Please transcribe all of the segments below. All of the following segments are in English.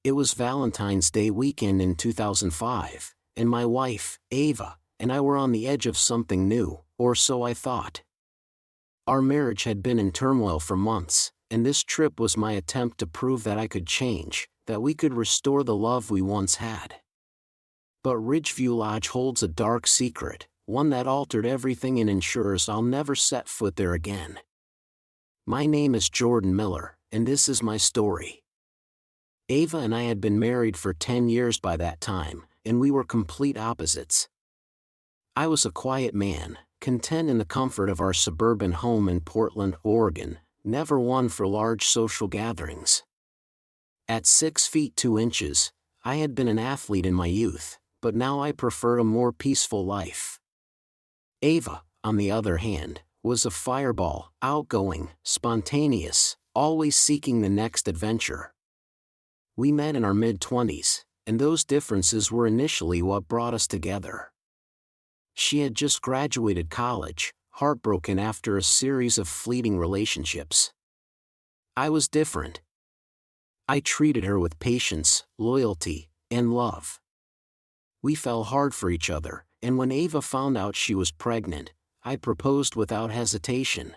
It was Valentine's Day weekend in 2005, and my wife, Ava, and I were on the edge of something new, or so I thought. Our marriage had been in turmoil for months, and this trip was my attempt to prove that I could change, that we could restore the love we once had. But Ridgeview Lodge holds a dark secret, one that altered everything and ensures I'll never set foot there again. My name is Jordan Miller, and this is my story. Ava and I had been married for 10 years by that time, and we were complete opposites. I was a quiet man, content in the comfort of our suburban home in Portland, Oregon, never one for large social gatherings. At 6 feet 2 inches, I had been an athlete in my youth, but now I prefer a more peaceful life. Ava, on the other hand, was a fireball, outgoing, spontaneous, always seeking the next adventure. We met in our mid-20s, and those differences were initially what brought us together. She had just graduated college, heartbroken after a series of fleeting relationships. I was different. I treated her with patience, loyalty, and love. We fell hard for each other, and when Ava found out she was pregnant, I proposed without hesitation.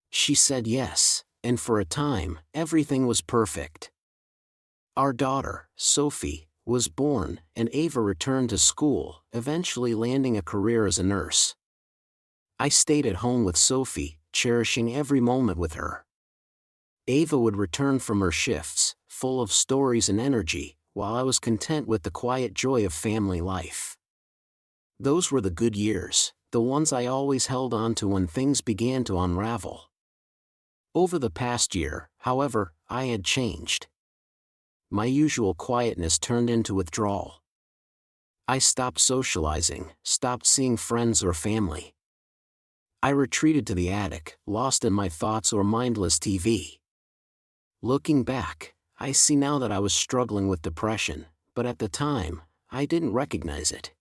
She said yes, and for a time, everything was perfect. Our daughter, Sophie, was born, and Ava returned to school, eventually landing a career as a nurse. I stayed at home with Sophie, cherishing every moment with her. Ava would return from her shifts, full of stories and energy, while I was content with the quiet joy of family life. Those were the good years, the ones I always held on to when things began to unravel. Over the past year, however, I had changed. My usual quietness turned into withdrawal. I stopped socializing, stopped seeing friends or family. I retreated to the attic, lost in my thoughts or mindless TV. Looking back, I see now that I was struggling with depression, but at the time, I didn't recognize it.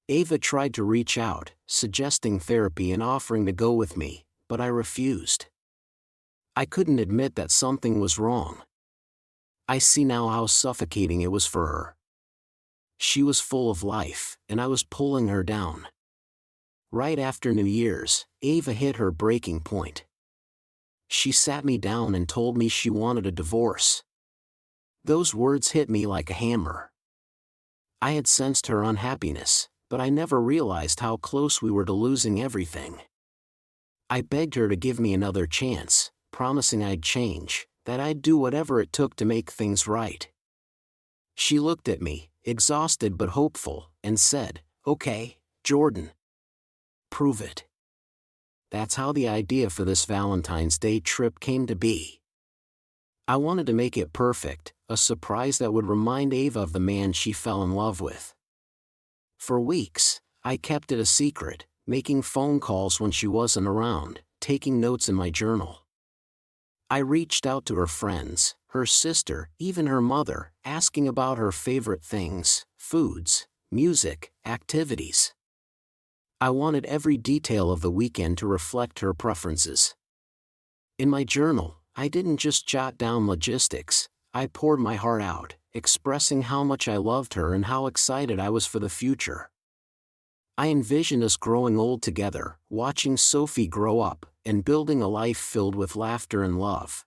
Ava tried to reach out, suggesting therapy and offering to go with me, but I refused. I couldn't admit that something was wrong. I see now how suffocating it was for her. She was full of life, and I was pulling her down. Right after New Year's, Ava hit her breaking point. She sat me down and told me she wanted a divorce. Those words hit me like a hammer. I had sensed her unhappiness, but I never realized how close we were to losing everything. I begged her to give me another chance, promising I'd change, that I'd do whatever it took to make things right. She looked at me, exhausted but hopeful, and said, "Okay, Jordan. Prove it." That's how the idea for this Valentine's Day trip came to be. I wanted to make it perfect, a surprise that would remind Ava of the man she fell in love with. For weeks, I kept it a secret, making phone calls when she wasn't around, taking notes in my journal. I reached out to her friends, her sister, even her mother, asking about her favorite things, foods, music, activities. I wanted every detail of the weekend to reflect her preferences. In my journal, I didn't just jot down logistics, I poured my heart out, expressing how much I loved her and how excited I was for the future. I envisioned us growing old together, watching Sophie grow up, and building a life filled with laughter and love.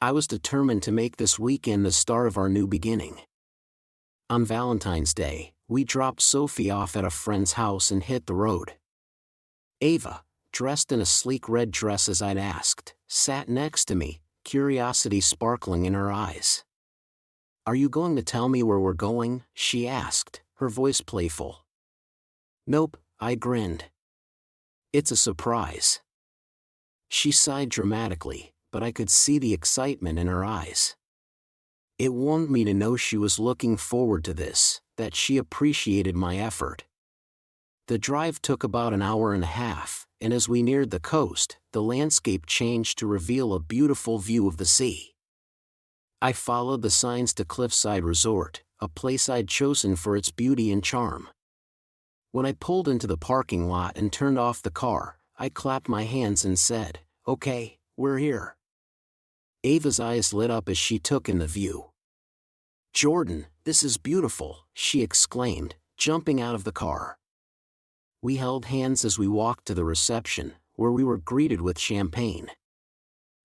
I was determined to make this weekend the start of our new beginning. On Valentine's Day, we dropped Sophie off at a friend's house and hit the road. Ava, dressed in a sleek red dress as I'd asked, sat next to me, curiosity sparkling in her eyes. "Are you going to tell me where we're going?" she asked, her voice playful. "Nope," I grinned. "It's a surprise." She sighed dramatically, but I could see the excitement in her eyes. It warmed me to know she was looking forward to this, that she appreciated my effort. The drive took about an hour and a half, and as we neared the coast, the landscape changed to reveal a beautiful view of the sea. I followed the signs to Cliffside Resort, a place I'd chosen for its beauty and charm. When I pulled into the parking lot and turned off the car, I clapped my hands and said, "Okay, we're here." Ava's eyes lit up as she took in the view. "Jordan, this is beautiful," she exclaimed, jumping out of the car. We held hands as we walked to the reception, where we were greeted with champagne.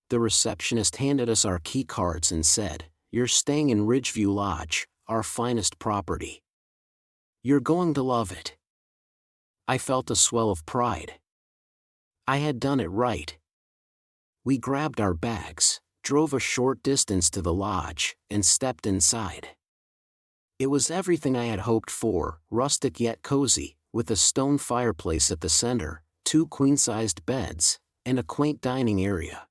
The receptionist handed us our key cards and said, "You're staying in Ridgeview Lodge, our finest property. You're going to love it." I felt a swell of pride. I had done it right. We grabbed our bags, drove a short distance to the lodge, and stepped inside. It was everything I had hoped for, rustic yet cozy, with a stone fireplace at the center, 2 queen-sized beds, and a quaint dining area.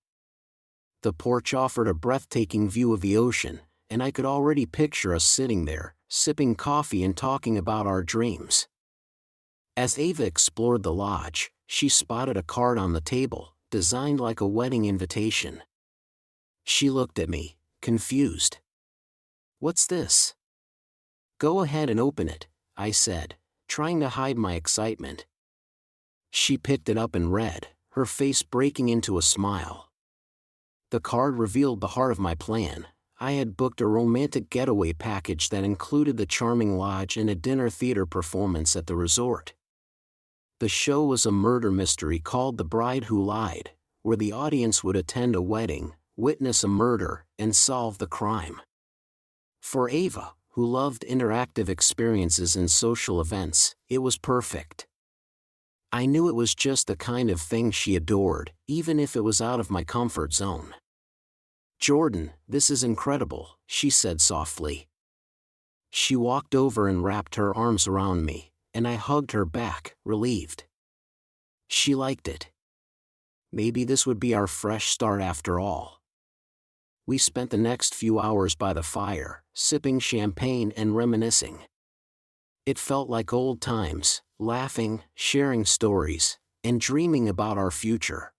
The porch offered a breathtaking view of the ocean, and I could already picture us sitting there, sipping coffee and talking about our dreams. As Ava explored the lodge, she spotted a card on the table, designed like a wedding invitation. She looked at me, confused. "What's this?" "Go ahead and open it," I said, trying to hide my excitement. She picked it up and read, her face breaking into a smile. The card revealed the heart of my plan. I had booked a romantic getaway package that included the charming lodge and a dinner theater performance at the resort. The show was a murder mystery called The Bride Who Lied, where the audience would attend a wedding, witness a murder, and solve the crime. For Ava, who loved interactive experiences and social events, it was perfect. I knew it was just the kind of thing she adored, even if it was out of my comfort zone. "Jordan, this is incredible," she said softly. She walked over and wrapped her arms around me, and I hugged her back, relieved. She liked it. Maybe this would be our fresh start after all. We spent the next few hours by the fire, sipping champagne and reminiscing. It felt like old times, laughing, sharing stories, and dreaming about our future.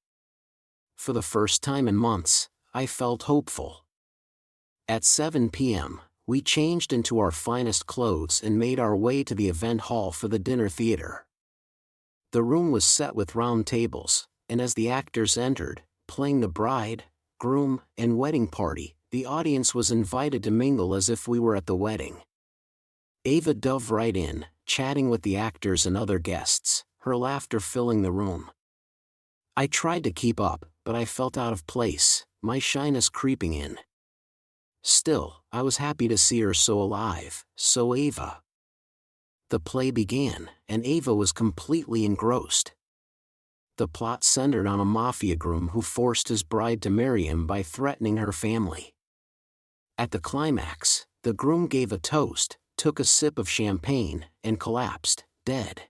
For the first time in months, I felt hopeful. At 7 p.m., we changed into our finest clothes and made our way to the event hall for the dinner theater. The room was set with round tables, and as the actors entered, playing the bride, groom, and wedding party, the audience was invited to mingle as if we were at the wedding. Ava dove right in, chatting with the actors and other guests, her laughter filling the room. I tried to keep up, but I felt out of place, my shyness creeping in. Still, I was happy to see her so alive, so Ava. The play began, and Ava was completely engrossed. The plot centered on a mafia groom who forced his bride to marry him by threatening her family. At the climax, the groom gave a toast, took a sip of champagne, and collapsed, dead.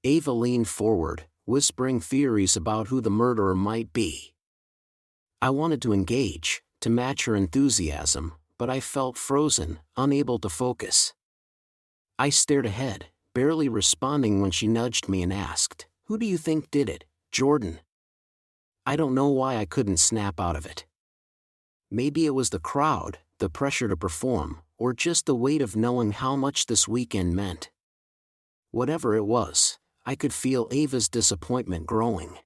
Ava leaned forward, whispering theories about who the murderer might be. I wanted to engage, to match her enthusiasm, but I felt frozen, unable to focus. I stared ahead, barely responding when she nudged me and asked, "Who do you think did it, Jordan?" I don't know why I couldn't snap out of it. Maybe it was the crowd, the pressure to perform, or just the weight of knowing how much this weekend meant. Whatever it was, I could feel Ava's disappointment growing.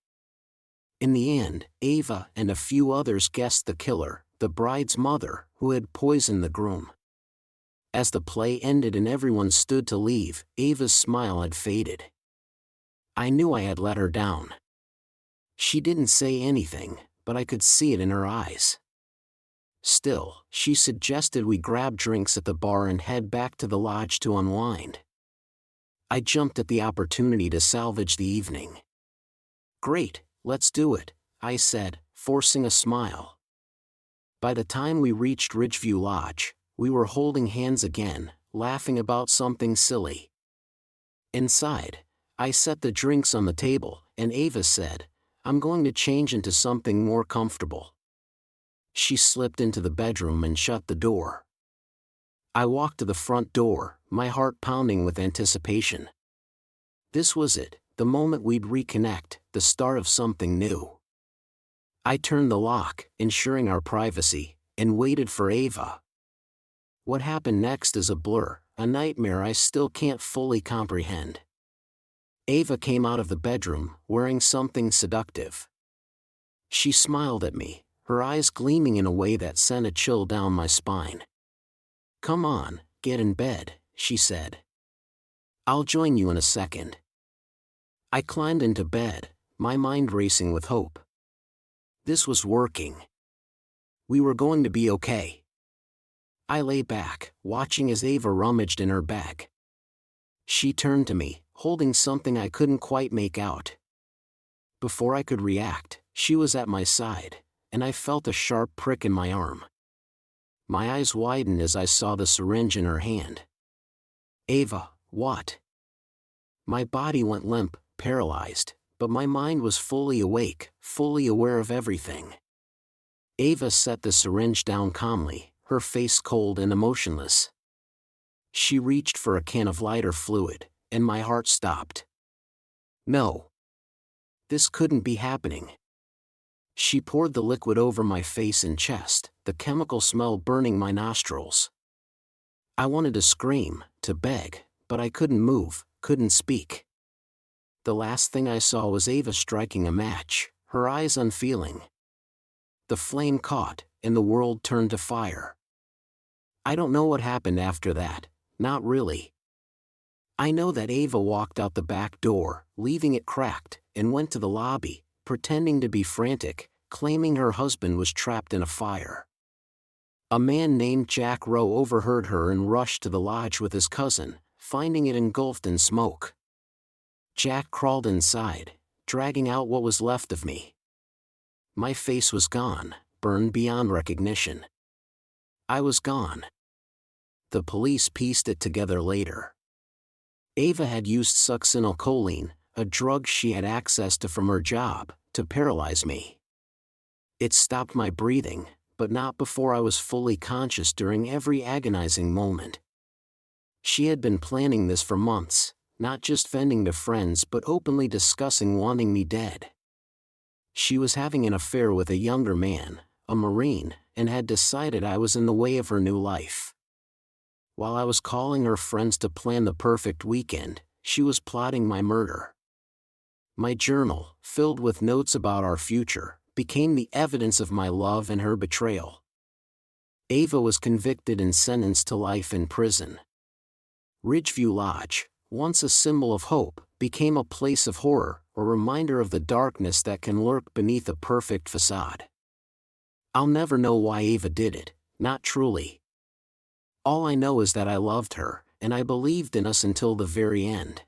In the end, Ava and a few others guessed the killer, the bride's mother, who had poisoned the groom. As the play ended and everyone stood to leave, Ava's smile had faded. I knew I had let her down. She didn't say anything, but I could see it in her eyes. Still, she suggested we grab drinks at the bar and head back to the lodge to unwind. I jumped at the opportunity to salvage the evening. "Great, let's do it," I said, forcing a smile. By the time we reached Ridgeview Lodge, we were holding hands again, laughing about something silly. Inside, I set the drinks on the table, and Ava said, "I'm going to change into something more comfortable." She slipped into the bedroom and shut the door. I walked to the front door, my heart pounding with anticipation. This was it, the moment we'd reconnect, the start of something new. I turned the lock, ensuring our privacy, and waited for Ava. What happened next is a blur, a nightmare I still can't fully comprehend. Ava came out of the bedroom, wearing something seductive. She smiled at me, her eyes gleaming in a way that sent a chill down my spine. "Come on, get in bed," she said. "I'll join you in a second." I climbed into bed, my mind racing with hope. This was working. We were going to be okay. I lay back, watching as Ava rummaged in her bag. She turned to me, holding something I couldn't quite make out. Before I could react, she was at my side, and I felt a sharp prick in my arm. My eyes widened as I saw the syringe in her hand. "Ava, what?" My body went limp, paralyzed, but my mind was fully awake, fully aware of everything. Ava set the syringe down calmly, her face cold and emotionless. She reached for a can of lighter fluid, and my heart stopped. No. This couldn't be happening. She poured the liquid over my face and chest, the chemical smell burning my nostrils. I wanted to scream, to beg, but I couldn't move, couldn't speak. The last thing I saw was Ava striking a match, her eyes unfeeling. The flame caught, and the world turned to fire. I don't know what happened after that, not really. I know that Ava walked out the back door, leaving it cracked, and went to the lobby, pretending to be frantic, claiming her husband was trapped in a fire. A man named Jack Rowe overheard her and rushed to the lodge with his cousin, finding it engulfed in smoke. Jack crawled inside, dragging out what was left of me. My face was gone, burned beyond recognition. I was gone. The police pieced it together later. Ava had used succinylcholine, a drug she had access to from her job, to paralyze me. It stopped my breathing, but not before I was fully conscious during every agonizing moment. She had been planning this for months, not just venting to friends but openly discussing wanting me dead. She was having an affair with a younger man, a Marine, and had decided I was in the way of her new life. While I was calling her friends to plan the perfect weekend, she was plotting my murder. My journal, filled with notes about our future, became the evidence of my love and her betrayal. Ava was convicted and sentenced to life in prison. Ridgeview Lodge, once a symbol of hope, became a place of horror, a reminder of the darkness that can lurk beneath a perfect facade. I'll never know why Ava did it, not truly. All I know is that I loved her, and I believed in us until the very end.